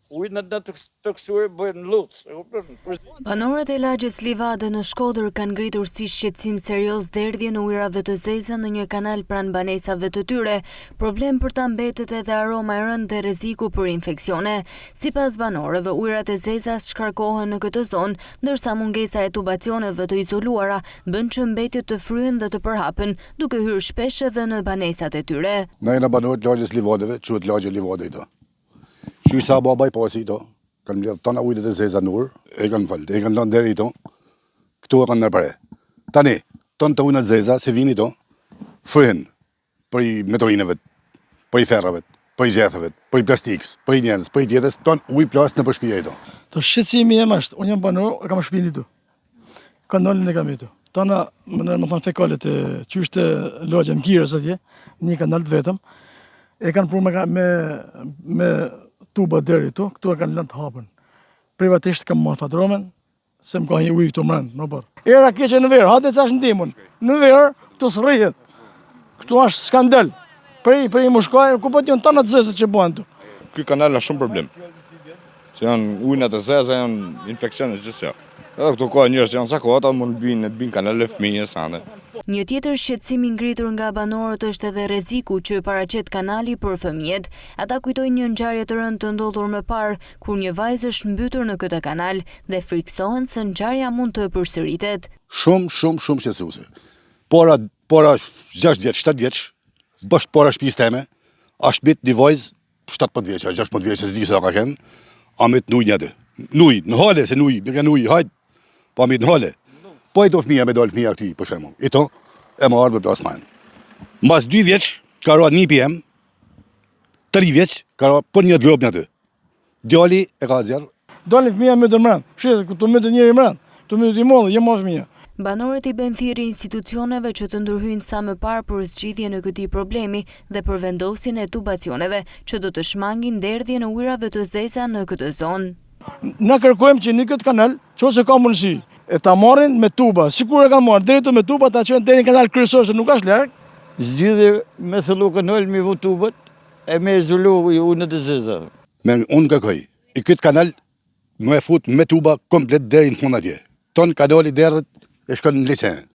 ujnë të kësuar bëjnë lutë. Banorët e lagjes Livade në Shkodër kanë ngritur si shqetësim serioz derdhje në ujrave të zeza në një kanal pranë banesave të tyre. Problem për ta mbetet edhe aroma e rëndë dhe rreziku për infeksione. Sipas banorëve, ujrat e zeza shkarkohen në këtë zonë, ndërsa mungesa e tubacioneve të izoluara bën që mbetjet të fryen dhe të përhapen, duke hyrë shpesh edhe në banesat e tyre. Na jena banorët lagjes Livadeve, quhet lagje Livade ito. Që sa babaj pasi ito, kanë mbledh tona ujët e zeza nur, e kanë lënë deri ito, këtu e kanë nërpare. Tani, tonë të ujët e zeza, se vini ito, fryen për i metorinëve, për i ferrave, për i gjethëve, për i plastikës, për i njerës, për i tjetës, tonë ujë plas në përshpia ito. Të shqetësimi jem është, unë jam banor, e kam shpinë ito. Kanalin e kam ito. Tona, më thonë fekalet e qyshte lagja më kirës atje, një kanal të vetëm, e kanë pru me tuba deri tu, këtu e kanë lënë të hapën. Privatisht kam marrë fatromen, se më ka një ujë këtu mrendë, në bërë. Era keqe në verë, hajde tash ndihmon. Në verë, këtu s'rrihet. Këtu është skandal. Për i mushkaj, ku po t'jon tana të zezët që bëhen tu. Ky kanal ka shumë problem. Se janë ujnat e zeza, janë infeksione gjithçka. Edhe këtu ka njerëz që janë sakota, mund të binë kanale fëmijës ande. Një tjetër shqetësim i ngritur nga banorët është edhe rreziku që paraqet kanali për fëmijët. Ata kujtojnë një ngjarje të rëndë të ndodhur më parë, kur një vajzë është mbytur në këtë kanal dhe friksohen se ngjarja mund të përsëritet. Shumë shqetësuese. Pora 6 vjeç, 7 vjeç, bash pora shtëpisë teme, është bit një vajzë 17 vjeç, 16 vjeç, se di sa ka qenë, amit në ujë atë. Nuj, në hale se nuj, me kanë ujë, hajt. Po amit në hale. Po i do fëmija me dole fëmija këti, për shemull. Ito, e më ardhë me plasë majnë. Mbas 2 vjeç, ka roa 1 PM, 3 vjeç, ka roa për një të grobë një të. Djali e ka zjarë. Dalin fëmija me të mrendë, shqetë, këtu me të njëri mrendë, këtu me të i modhe, jem ma fëmija. Banorët i bën thirrje institucioneve që të ndërhyjnë sa më parë për zgjidhjen e këtij problemi dhe për vendosjen e tubacioneve që do të shmangin derdhjen e ujrave të zeza në këtë zonë. Na kërkojmë që në këtë kanal, nëse ka mundësi, e ta marrin me tuba, sikur e kanë marrë drejtu me tuba, ta çojnë deri në kanal kryesor se nuk është larg. Zgjidhje me thellu kanal me vu tubat e me izolu ujët e zeza. Unë kërkoj, i këtë kanal më e fut me tuba komplet deri në fund atje. Ton kanali derdhet e shkon në liçen.